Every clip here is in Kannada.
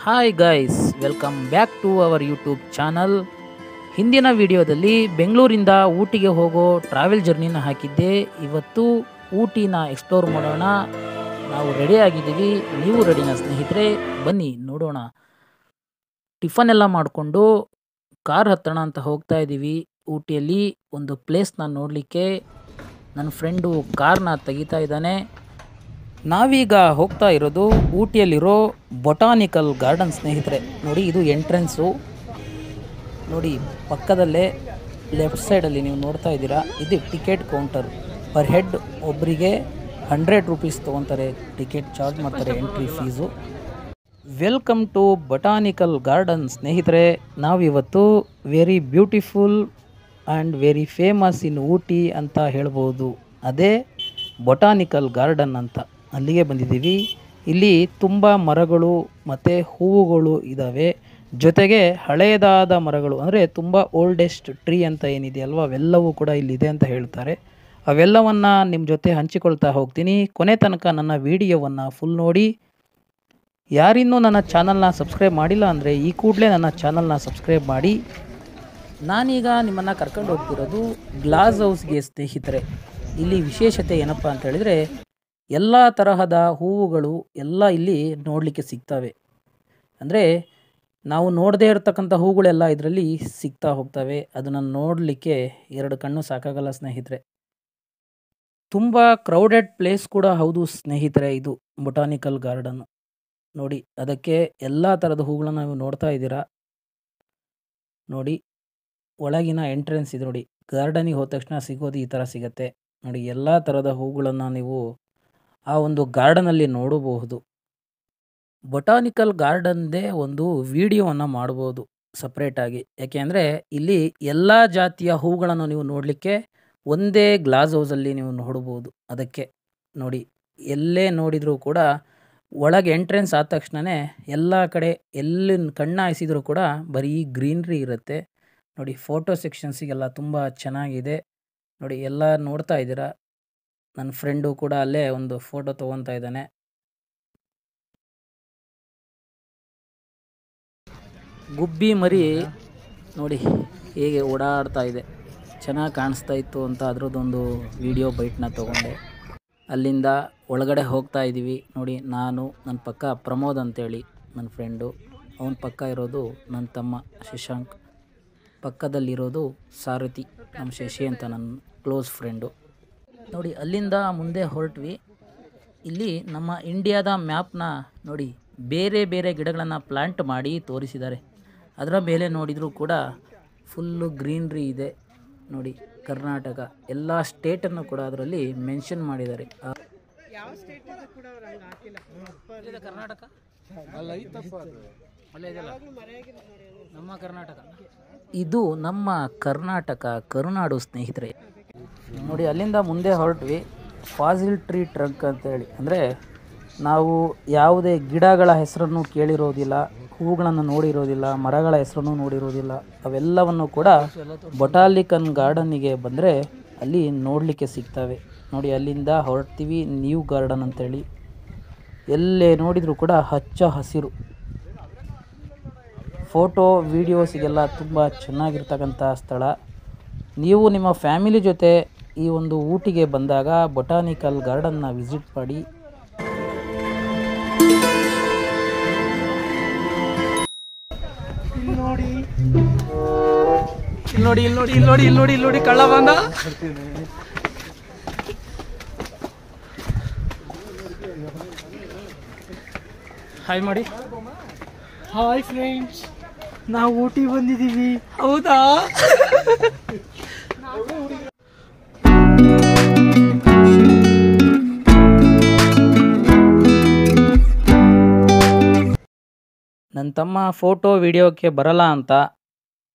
Hi guys, welcome back to our YouTube channel. ಹಿಂದಿನ ವಿಡಿಯೋದಲ್ಲಿ ಬೆಂಗಳೂರಿಂದ ಊಟಿಗೆ ಹೋಗೋ ಟ್ರಾವೆಲ್ ಜರ್ನಿನ ಹಾಕಿದ್ದೆ. ಇವತ್ತು ಊಟಿನ ಎಕ್ಸ್ಪ್ಲೋರ್ ಮಾಡೋಣ. ನಾವು ರೆಡಿ ಆಗಿದ್ದೀವಿ, ನೀವು ರೆಡಿನಾ ಸ್ನೇಹಿತರೆ? ಬನ್ನಿ ನೋಡೋಣ. ಟಿಫನ್ ಎಲ್ಲ ಮಾಡಿಕೊಂಡು ಕಾರ್ ಹತ್ತೋಣ ಅಂತ ಹೋಗ್ತಾ ಇದ್ದೀವಿ. ಊಟಿಯಲ್ಲಿ ಒಂದು ಪ್ಲೇಸ್ನ ನೋಡಲಿಕ್ಕೆ ನನ್ನ ಫ್ರೆಂಡು ಕಾರ್ನ ತೆಗಿತಾ ಇದ್ದಾನೆ. ನಾವೀಗ ಹೋಗ್ತಾ ಇರೋದು ಊಟಿಯಲ್ಲಿರೋ ಬೊಟಾನಿಕಲ್ ಗಾರ್ಡನ್ ಸ್ನೇಹಿತರೆ. ನೋಡಿ, ಇದು ಎಂಟ್ರೆನ್ಸು. ನೋಡಿ, ಪಕ್ಕದಲ್ಲೇ ಲೆಫ್ಟ್ ಸೈಡಲ್ಲಿ ನೀವು ನೋಡ್ತಾ ಇದ್ದೀರಾ, ಇದು ಟಿಕೆಟ್ ಕೌಂಟರ್. ಪರ್ ಹೆಡ್ ಒಬ್ಬರಿಗೆ 100 ರೂಪೀಸ್ ತೊಗೊತಾರೆ, ಟಿಕೆಟ್ ಚಾರ್ಜ್ ಮಾಡ್ತಾರೆ, entry fees. Welcome to botanical garden ಸ್ನೇಹಿತರೆ. ನಾವಿವತ್ತು very beautiful and very famous in Ooty ಅಂತ ಹೇಳ್ಬೋದು. ಅದೇ ಬೊಟಾನಿಕಲ್ ಗಾರ್ಡನ್ ಅಂತ, ಅಲ್ಲಿಗೆ ಬಂದಿದ್ದೀವಿ. ಇಲ್ಲಿ ತುಂಬ ಮರಗಳು ಮತ್ತು ಹೂವುಗಳು ಇದ್ದಾವೆ. ಜೊತೆಗೆ ಹಳೆಯದಾದ ಮರಗಳು, ಅಂದರೆ ತುಂಬ ಓಲ್ಡೆಸ್ಟ್ ಟ್ರೀ ಅಂತ ಏನಿದೆಯಲ್ವ, ಅವೆಲ್ಲವೂ ಕೂಡ ಇಲ್ಲಿದೆ ಅಂತ ಹೇಳ್ತಾರೆ. ಅವೆಲ್ಲವನ್ನು ನಿಮ್ಮ ಜೊತೆ ಹಂಚಿಕೊಳ್ತಾ ಹೋಗ್ತೀನಿ. ಕೊನೆ ತನಕ ನನ್ನ ವಿಡಿಯೋವನ್ನು ಫುಲ್ ನೋಡಿ. ಯಾರಿನ್ನೂ ನನ್ನ ಚಾನಲ್ನ ಸಬ್ಸ್ಕ್ರೈಬ್ ಮಾಡಿಲ್ಲ ಅಂದರೆ ಈ ಕೂಡಲೇ ನನ್ನ ಚಾನಲ್ನ ಸಬ್ಸ್ಕ್ರೈಬ್ ಮಾಡಿ. ನಾನೀಗ ನಿಮ್ಮನ್ನು ಕರ್ಕೊಂಡು ಹೋಗ್ತಿರೋದು ಗ್ಲಾಸ್ ಹೌಸ್ಗೆ ಸ್ನೇಹಿತರೆ. ಇಲ್ಲಿ ವಿಶೇಷತೆ ಏನಪ್ಪ ಅಂತ ಹೇಳಿದರೆ, ಎಲ್ಲ ತರಹದ ಹೂವುಗಳು ಎಲ್ಲ ಇಲ್ಲಿ ನೋಡಲಿಕ್ಕೆ ಸಿಗ್ತವೆ. ಅಂದರೆ ನಾವು ನೋಡದೇ ಇರತಕ್ಕಂಥ ಹೂಗಳೆಲ್ಲ ಇದರಲ್ಲಿ ಸಿಗ್ತಾ ಹೋಗ್ತವೆ. ಅದನ್ನು ನೋಡಲಿಕ್ಕೆ 2 ಕಣ್ಣು ಸಾಕಾಗಲ್ಲ ಸ್ನೇಹಿತರೆ. ತುಂಬ ಕ್ರೌಡೆಡ್ ಪ್ಲೇಸ್ ಕೂಡ ಹೌದು ಸ್ನೇಹಿತರೆ ಇದು ಬೊಟಾನಿಕಲ್ ಗಾರ್ಡನ್. ನೋಡಿ, ಅದಕ್ಕೆ ಎಲ್ಲ ಥರದ ಹೂಗಳನ್ನು ನೀವು ನೋಡ್ತಾ ಇದ್ದೀರಾ. ನೋಡಿ, ಒಳಗಿನ ಎಂಟ್ರೆನ್ಸ್ ಇದು. ನೋಡಿ, ಗಾರ್ಡನಿಗೆ ಹೋದ ತಕ್ಷಣ ಸಿಗೋದು ಈ ಥರ ಸಿಗುತ್ತೆ. ನೋಡಿ, ಎಲ್ಲ ಥರದ ಹೂಗಳನ್ನು ನೀವು ಆ ಒಂದು ಗಾರ್ಡನಲ್ಲಿ ನೋಡಬಹುದು. ಬೊಟಾನಿಕಲ್ ಗಾರ್ಡನ್ದೇ ಒಂದು ವಿಡಿಯೋವನ್ನು ಮಾಡ್ಬೋದು ಸಪ್ರೇಟಾಗಿ. ಯಾಕೆಂದರೆ ಇಲ್ಲಿ ಎಲ್ಲ ಜಾತಿಯ ಹೂಗಳನ್ನು ನೀವು ನೋಡಲಿಕ್ಕೆ ಒಂದೇ ಗ್ಲಾಸ್ ಹೌಸಲ್ಲಿ ನೀವು ನೋಡ್ಬೋದು. ಅದಕ್ಕೆ ನೋಡಿ, ಎಲ್ಲೇ ನೋಡಿದರೂ ಕೂಡ ಒಳಗೆ ಎಂಟ್ರೆನ್ಸ್ ಆದ ತಕ್ಷಣವೇ ಎಲ್ಲ ಕಡೆ ಎಲ್ಲಿ ಕಣ್ಣು ಹಾಯಿಸಿದರೂ ಕೂಡ ಬರೀ ಗ್ರೀನ್ರಿ ಇರುತ್ತೆ. ನೋಡಿ, ಫೋಟೋ ಸೆಕ್ಷನ್ಸಿಗೆಲ್ಲ ತುಂಬ ಚೆನ್ನಾಗಿದೆ. ನೋಡಿ, ಎಲ್ಲ ನೋಡ್ತಾ ಇದ್ದೀರಾ. ನನ್ನ ಫ್ರೆಂಡು ಕೂಡ ಅಲ್ಲೇ ಒಂದು ಫೋಟೋ ತೊಗೊತಾ ಇದ್ದಾನೆ. ಗುಬ್ಬಿ ಮರಿ ನೋಡಿ ಹೇಗೆ ಓಡಾಡ್ತಾ ಇದೆ, ಚೆನ್ನಾಗಿ ಕಾಣಿಸ್ತಾ ಇತ್ತು ಅಂತ ಅದರದ್ದೊಂದು ವಿಡಿಯೋ ಬೈಟ್ನ ತೊಗೊಂಡೆ. ಅಲ್ಲಿಂದ ಒಳಗಡೆ ಹೋಗ್ತಾ ಇದ್ದೀವಿ. ನೋಡಿ, ನಾನು, ನನ್ನ ಪಕ್ಕ ಪ್ರಮೋದ್ ಅಂತೇಳಿ ನನ್ನ ಫ್ರೆಂಡು, ಅವನ ಪಕ್ಕ ಇರೋದು ನನ್ನ ತಮ್ಮ ಶಶಾಂಕ್, ಪಕ್ಕದಲ್ಲಿರೋದು ಸಾರಥಿ ನಮ್ಮ ಶಶಿ ಅಂತ ನನ್ನ ಕ್ಲೋಸ್ ಫ್ರೆಂಡು. ನೋಡಿ, ಅಲ್ಲಿಂದ ಮುಂದೆ ಹೊರಟ್ವಿ. ಇಲ್ಲಿ ನಮ್ಮ ಇಂಡಿಯಾದ ಮ್ಯಾಪ್ನ ನೋಡಿ ಬೇರೆ ಬೇರೆ ಗಿಡಗಳನ್ನು ಪ್ಲ್ಯಾಂಟ್ ಮಾಡಿ ತೋರಿಸಿದ್ದಾರೆ. ಅದರ ಮೇಲೆ ನೋಡಿದರೂ ಕೂಡ ಫುಲ್ಲು ಗ್ರೀನ್ರಿ ಇದೆ. ನೋಡಿ, ಕರ್ನಾಟಕ ಎಲ್ಲ ಸ್ಟೇಟನ್ನು ಕೂಡ ಅದರಲ್ಲಿ ಮೆನ್ಷನ್ ಮಾಡಿದ್ದಾರೆ. ಕರ್ನಾಟಕ ನಮ್ಮ ಕರ್ನಾಟಕ, ಇದು ನಮ್ಮ ಕರ್ನಾಟಕ, ಕರುನಾಡು ಸ್ನೇಹಿತರೆ. ನೋಡಿ, ಅಲ್ಲಿಂದ ಮುಂದೆ ಹೊರಟ್ವಿ. ಫಾಸಿಲ್ ಟ್ರೀ ಟ್ರಂಕ್ ಅಂತೇಳಿ, ಅಂದರೆ ನಾವು ಯಾವುದೇ ಗಿಡಗಳ ಹೆಸರನ್ನು ಕೇಳಿರೋದಿಲ್ಲ, ಹೂಗಳನ್ನು ನೋಡಿರೋದಿಲ್ಲ, ಮರಗಳ ಹೆಸರನ್ನು ನೋಡಿರೋದಿಲ್ಲ. ಅವೆಲ್ಲವನ್ನು ಕೂಡ ಬೊಟಾನಿಕಲ್ ಗಾರ್ಡನ್ನಿಗೆ ಬಂದರೆ ಅಲ್ಲಿ ನೋಡಲಿಕ್ಕೆ ಸಿಗ್ತವೆ. ನೋಡಿ, ಅಲ್ಲಿಂದ ಹೊರಡ್ತೀವಿ. ನ್ಯೂ ಗಾರ್ಡನ್ ಅಂತೇಳಿ, ಎಲ್ಲೇ ನೋಡಿದರೂ ಕೂಡ ಹಚ್ಚ ಹಸಿರು. ಫೋಟೋ ವೀಡಿಯೋಸಿಗೆಲ್ಲ ತುಂಬ ಚೆನ್ನಾಗಿರ್ತಕ್ಕಂಥ ಸ್ಥಳ. ನೀವು ನಿಮ್ಮ ಫ್ಯಾಮಿಲಿ ಜೊತೆ ಈ ಒಂದು ಊಟಿಗೆ ಬಂದಾಗ ಬೊಟಾನಿಕಲ್ ಗಾರ್ಡನ್ನ ವಿಸಿಟ್ ಮಾಡಿ. ಇಲ್ಲಿ ನೋಡಿ ಕಳ್ಳ ಬಂದ. ಹಾಯ್ ಮಾಡಿ. ಹಾಯ್ ಫ್ರೆಂಡ್ಸ್, ನಾವು ಊಟಿ ಬಂದಿದ್ದೀವಿ. ಹೌದಾ? ನನ್ನ ತಮ್ಮ ಫೋಟೋ ವಿಡಿಯೋಕ್ಕೆ ಬರಲ್ಲ ಅಂತ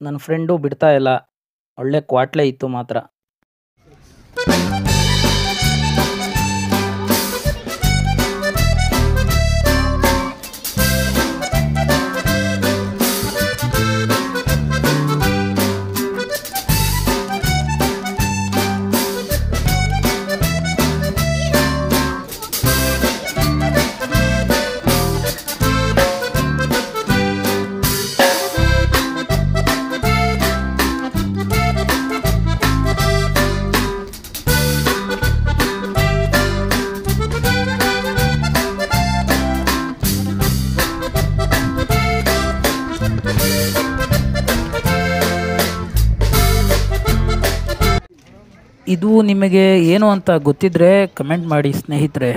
ನನ್ನ ಫ್ರೆಂಡು ಬಿಡ್ತಾ ಇಲ್ಲ. ಒಳ್ಳೆ ಕ್ವಾಟ್ಲೆ ಇತ್ತು ಮಾತ್ರ. ಇದು ನಿಮಗೆ ಏನು ಅಂತ ಗೊತ್ತಿದ್ರೆ ಕಮೆಂಟ್ ಮಾಡಿ ಸ್ನೇಹಿತರೆ.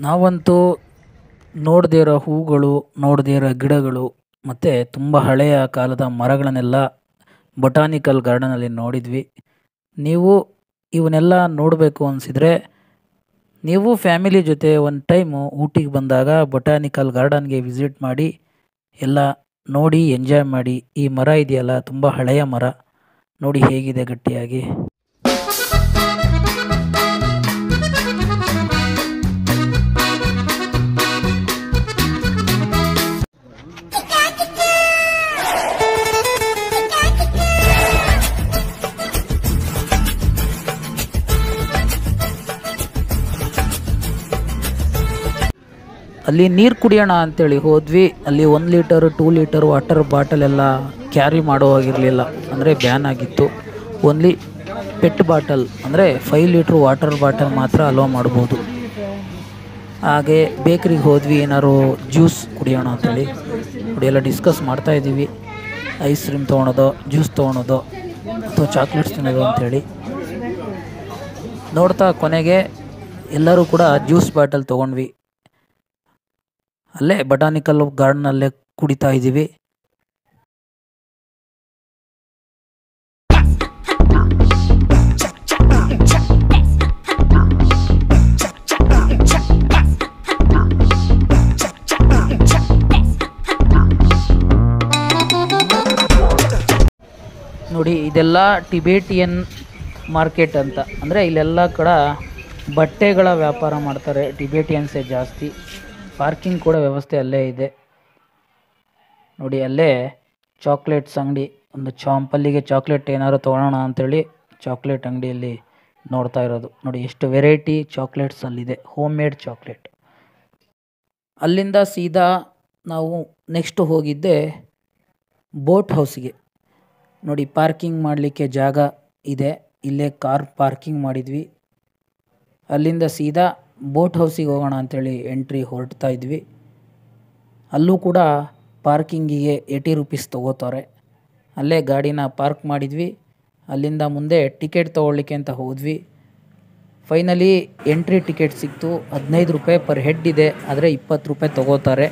ನಾವಂತೂ ನೋಡದೇ ಇರೋ ಹೂಗಳು, ನೋಡದೇ ಇರೋ ಗಿಡಗಳು ಮತ್ತು ತುಂಬ ಹಳೆಯ ಕಾಲದ ಮರಗಳನ್ನೆಲ್ಲ ಬೊಟಾನಿಕಲ್ ಗಾರ್ಡನಲ್ಲಿ ನೋಡಿದ್ವಿ. ನೀವು ಇವನ್ನೆಲ್ಲ ನೋಡಬೇಕು ಅನಿಸಿದರೆ ನೀವು ಫ್ಯಾಮಿಲಿ ಜೊತೆ ಒಂದು ಟೈಮು ಊಟಿಗೆ ಬಂದಾಗ ಬೊಟಾನಿಕಲ್ ಗಾರ್ಡನ್ಗೆ ವಿಸಿಟ್ ಮಾಡಿ ಎಲ್ಲ ನೋಡಿ ಎಂಜಾಯ್ ಮಾಡಿ. ಈ ಮರ ಇದೆಯಲ್ಲ, ತುಂಬ ಹಳೆಯ ಮರ, ನೋಡಿ ಹೇಗಿದೆ ಗಟ್ಟಿಯಾಗಿ. ಅಲ್ಲಿ ನೀರು ಕುಡಿಯೋಣ ಅಂತೇಳಿ ಹೋದ್ವಿ. ಅಲ್ಲಿ 1 ಲೀಟರ್ 2 ಲೀಟರ್ ವಾಟರ್ ಬಾಟಲ್ ಎಲ್ಲ ಕ್ಯಾರಿ ಮಾಡೋ ಹಾಗಿರಲಿಲ್ಲ, ಅಂದರೆ ಬ್ಯಾನ್ ಆಗಿತ್ತು. ಓನ್ಲಿ ಪೆಟ್ ಬಾಟಲ್ ಅಂದರೆ 5 ಲೀಟ್ರ್ ವಾಟರ್ ಬಾಟಲ್ ಮಾತ್ರ ಅಲೋ ಮಾಡ್ಬೋದು. ಹಾಗೆ ಬೇಕ್ರಿಗೆ ಹೋದ್ವಿ, ಏನಾದ್ರು ಜ್ಯೂಸ್ ಕುಡಿಯೋಣ ಅಂತೇಳಿ. ನೋಡಿ ಎಲ್ಲ ಡಿಸ್ಕಸ್ ಮಾಡ್ತಾಯಿದ್ದೀವಿ, ಐಸ್ ಕ್ರೀಮ್ ತೊಗೊಳೋದೋ, ಜ್ಯೂಸ್ ತೊಗೊಳೋದೋ ಅಥವಾ ಚಾಕ್ಲೇಟ್ಸ್ ತಿನ್ನೋದು ಅಂಥೇಳಿ. ನೋಡ್ತಾ ಕೊನೆಗೆ ಎಲ್ಲರೂ ಕೂಡ ಜ್ಯೂಸ್ ಬಾಟಲ್ ತೊಗೊಂಡ್ವಿ. ಅಲ್ಲೇ ಬಟಾನಿಕಲ್ ಗಾರ್ಡನಲ್ಲೇ ಕುಡಿತಾ ಇದ್ದೀವಿ. ನೋಡಿ ಇದೆಲ್ಲ ಟಿಬೇಟಿಯನ್ ಮಾರ್ಕೆಟ್ ಅಂತ, ಅಂದರೆ ಇಲ್ಲೆಲ್ಲ ಕಡೆ ಬಟ್ಟೆಗಳ ವ್ಯಾಪಾರ ಮಾಡ್ತಾರೆ, ಟಿಬೇಟಿಯನ್ಸೇ ಜಾಸ್ತಿ. ಪಾರ್ಕಿಂಗ್ ಕೂಡ ವ್ಯವಸ್ಥೆ ಅಲ್ಲೇ ಇದೆ. ನೋಡಿ ಅಲ್ಲೇ ಚಾಕ್ಲೇಟ್ಸ್ ಅಂಗಡಿ, ಒಂದು ಚಾಂಪಲ್ಲಿಗೆ ಚಾಕ್ಲೇಟ್ ಏನಾದ್ರು ತೊಗೊಳೋಣ ಅಂಥೇಳಿ ಚಾಕ್ಲೇಟ್ ಅಂಗಡಿಯಲ್ಲಿ ನೋಡ್ತಾ ಇರೋದು. ನೋಡಿ ಎಷ್ಟು ವೆರೈಟಿ ಚಾಕ್ಲೇಟ್ಸ್ ಅಲ್ಲಿದೆ, ಹೋಮ್ ಮೇಡ್ ಚಾಕ್ಲೇಟ್. ಅಲ್ಲಿಂದ ಸೀದಾ ನಾವು ನೆಕ್ಸ್ಟ್ ಹೋಗಿದ್ದೆ ಬೋಟ್ ಹೌಸಿಗೆ. ನೋಡಿ ಪಾರ್ಕಿಂಗ್ ಮಾಡಲಿಕ್ಕೆ ಜಾಗ ಇದೆ, ಇಲ್ಲೇ ಕಾರ್ ಪಾರ್ಕಿಂಗ್ ಮಾಡಿದ್ವಿ. ಅಲ್ಲಿಂದ ಸೀದಾ ಬೋಟ್ ಹೌಸಿಗೆ ಹೋಗೋಣ ಅಂಥೇಳಿ ಎಂಟ್ರಿ ಹೊರಡ್ತಾ ಇದ್ವಿ. ಅಲ್ಲೂ ಕೂಡ ಪಾರ್ಕಿಂಗಿಗೆ 80 ರೂಪೀಸ್ ತೊಗೋತಾರೆ. ಅಲ್ಲೇ ಗಾಡಿನ ಪಾರ್ಕ್ ಮಾಡಿದ್ವಿ. ಅಲ್ಲಿಂದ ಮುಂದೆ ಟಿಕೆಟ್ ತೊಗೊಳ್ಳಿಕ್ಕೆ ಅಂತ ಹೋದ್ವಿ. ಫೈನಲಿ ಎಂಟ್ರಿ ಟಿಕೆಟ್ ಸಿಕ್ತು. 15 ರೂಪಾಯಿ ಪರ್ ಹೆಡ್ ಇದೆ, ಆದರೆ 20 ರೂಪಾಯಿ ತೊಗೋತಾರೆ.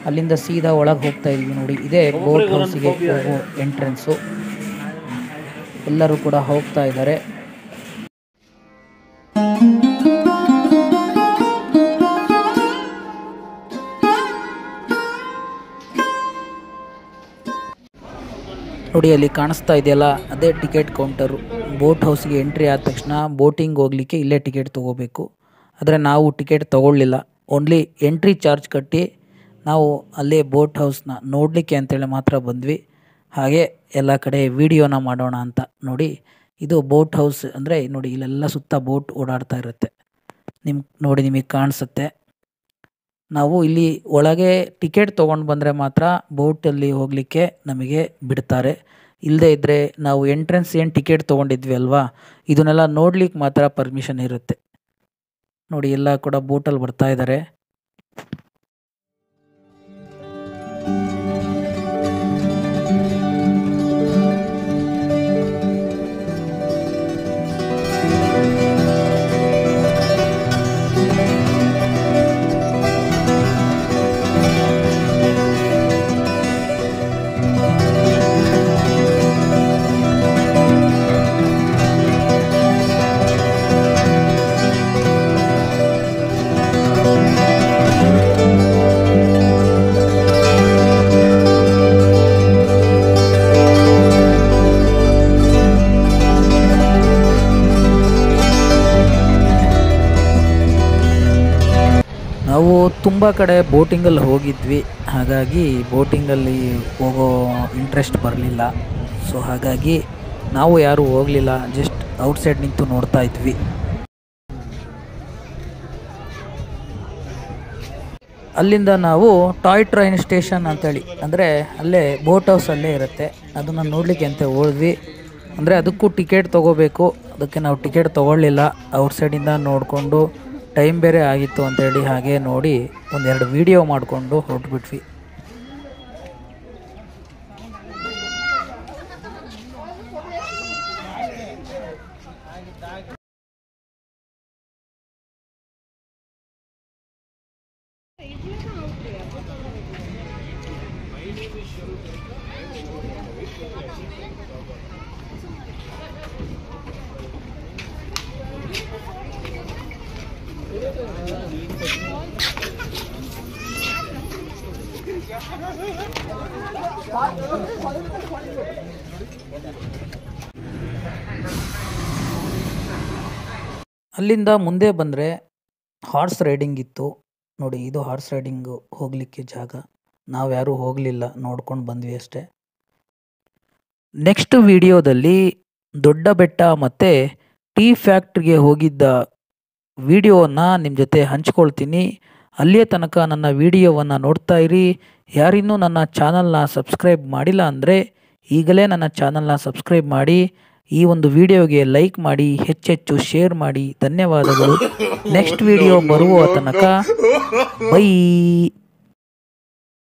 ಅಲ್ಲಿಂದ ಸೀದಾ ಒಳಗೆ ಹೋಗ್ತಾ ಇದ್ವಿ. ನೋಡಿ ಇದೇ ಬೋಟ್ ಹೌಸಿಗೆ ಹೋಗೋ ಎಂಟ್ರೆನ್ಸು. ಎಲ್ಲರೂ ಕೂಡ ಹೋಗ್ತಾ ಇದ್ದಾರೆ. ನೋಡಿ ಅಲ್ಲಿ ಕಾಣಿಸ್ತಾ ಇದೆಯಲ್ಲ, ಅದೇ ಟಿಕೆಟ್ ಕೌಂಟರು. ಬೋಟ್ ಹೌಸ್ಗೆ ಎಂಟ್ರಿ ಆದ ತಕ್ಷಣ ಬೋಟಿಂಗ್ ಹೋಗಲಿಕ್ಕೆ ಇಲ್ಲೇ ಟಿಕೆಟ್ ತೊಗೋಬೇಕು. ಆದರೆ ನಾವು ಟಿಕೆಟ್ ತೊಗೊಳ್ಳಿಲ್ಲ, ಓನ್ಲಿ ಎಂಟ್ರಿ ಚಾರ್ಜ್ ಕಟ್ಟಿ ನಾವು ಅಲ್ಲೇ ಬೋಟ್ ಹೌಸ್ನ ನೋಡಲಿಕ್ಕೆ ಅಂತೇಳಿ ಮಾತ್ರ ಬಂದ್ವಿ. ಹಾಗೆ ಎಲ್ಲ ಕಡೆ ವಿಡಿಯೋನ ಮಾಡೋಣ ಅಂತ. ನೋಡಿ ಇದು ಬೋಟ್ ಹೌಸ್, ಅಂದರೆ ನೋಡಿ ಇಲ್ಲೆಲ್ಲ ಸುತ್ತ ಬೋಟ್ ಓಡಾಡ್ತಾ ಇರುತ್ತೆ. ನೋಡಿ ನಿಮಗೆ ಕಾಣಿಸುತ್ತೆ. ನಾವು ಇಲ್ಲಿ ಒಳಗೆ ಟಿಕೆಟ್ ತೊಗೊಂಡು ಬಂದರೆ ಮಾತ್ರ ಬೋಟಲ್ಲಿ ಹೋಗಲಿಕ್ಕೆ ನಮಗೆ ಬಿಡ್ತಾರೆ. ಇಲ್ಲದೇ ಇದ್ದರೆ ನಾವು ಎಂಟ್ರೆನ್ಸ್ ಏನು ಟಿಕೆಟ್ ತೊಗೊಂಡಿದ್ವಿ ಅಲ್ವಾ, ಇದನ್ನೆಲ್ಲ ನೋಡ್ಲಿಕ್ಕೆ ಮಾತ್ರ ಪರ್ಮಿಷನ್ ಇರುತ್ತೆ. ನೋಡಿ ಎಲ್ಲ ಕೂಡ ಬೋಟಲ್ಲಿ ಬರ್ತಾ ಇದ್ದಾರೆ. ನಾವು ತುಂಬ ಕಡೆ ಬೋಟಿಂಗಲ್ಲಿ ಹೋಗಿದ್ವಿ, ಹಾಗಾಗಿ ಬೋಟಿಂಗಲ್ಲಿ ಹೋಗೋ ಇಂಟ್ರೆಸ್ಟ್ ಬರಲಿಲ್ಲ. ಸೊ ಹಾಗಾಗಿ ನಾವು ಯಾರೂ ಹೋಗಲಿಲ್ಲ, ಜಸ್ಟ್ ಔಟ್ಸೈಡ್ ನಿಂತು ನೋಡ್ತಾ ಇದ್ವಿ. ಅಲ್ಲಿಂದ ನಾವು ಟಾಯ್ ಟ್ರೈನ್ ಸ್ಟೇಷನ್ ಅಂತೇಳಿ, ಅಂದರೆ ಅಲ್ಲೇ ಬೋಟ್ ಹೌಸ್ ಅಲ್ಲೇ ಇರುತ್ತೆ, ಅದನ್ನು ನೋಡಲಿಕ್ಕೆ ಅಂತ ಹೋದ್ವಿ. ಅಂದರೆ ಅದಕ್ಕೂ ಟಿಕೆಟ್ ತೊಗೋಬೇಕು, ಅದಕ್ಕೆ ನಾವು ಟಿಕೆಟ್ ತೊಗೊಳ್ಳಿಲ್ಲ. ಔಟ್ಸೈಡಿಂದ ನೋಡಿಕೊಂಡು ಟೈಮ್ ಬೇರೆ ಆಗಿತ್ತು ಅಂತೇಳಿ ಹಾಗೆ ನೋಡಿ ಒಂದೆರಡು ವೀಡಿಯೋ ಮಾಡಿಕೊಂಡು ಹೊರಟ್ಬಿಟ್ವಿ. ಅಲ್ಲಿಂದ ಮುಂದೆ ಬಂದರೆ ಹಾರ್ಸ್ ರೈಡಿಂಗ್ ಇತ್ತು ನೋಡಿ. ಇದು ಹಾರ್ಸ್ ರೈಡಿಂಗು ಹೋಗಲಿಕ್ಕೆ ಜಾಗ. ನಾವು ಯಾರೂ ಹೋಗಲಿಲ್ಲ, ನೋಡ್ಕೊಂಡು ಬಂದ್ವಿ ಅಷ್ಟೇ. ನೆಕ್ಸ್ಟ್ ವಿಡಿಯೋದಲ್ಲಿ ದೊಡ್ಡ ಬೆಟ್ಟ ಮತ್ತು ಟೀ ಫ್ಯಾಕ್ಟ್ರಿಗೆ ಹೋಗಿದ್ದ ವಿಡಿಯೋವನ್ನು ನಿಮ್ಮ ಜೊತೆ ಹಂಚ್ಕೊಳ್ತೀನಿ. ಅಲ್ಲಿಯ ತನಕ ನನ್ನ ವಿಡಿಯೋವನ್ನು ನೋಡ್ತಾ ಇರಿ. ಯಾರಿನ್ನೂ ನನ್ನ ಚಾನಲ್ನ ಸಬ್ಸ್ಕ್ರೈಬ್ ಮಾಡಿಲ್ಲ ಅಂದರೆ ಈಗಲೇ ನನ್ನ ಚಾನಲ್ನ ಸಬ್ಸ್ಕ್ರೈಬ್ ಮಾಡಿ, ಈ ಒಂದು ವಿಡಿಯೋಗೆ ಲೈಕ್ ಮಾಡಿ, ಹೆಚ್ಚೆಚ್ಚು ಶೇರ್ ಮಾಡಿ. ಧನ್ಯವಾದಗಳು. ನೆಕ್ಸ್ಟ್ ವಿಡಿಯೋ ಬರುವ ತನಕ ಬೈ.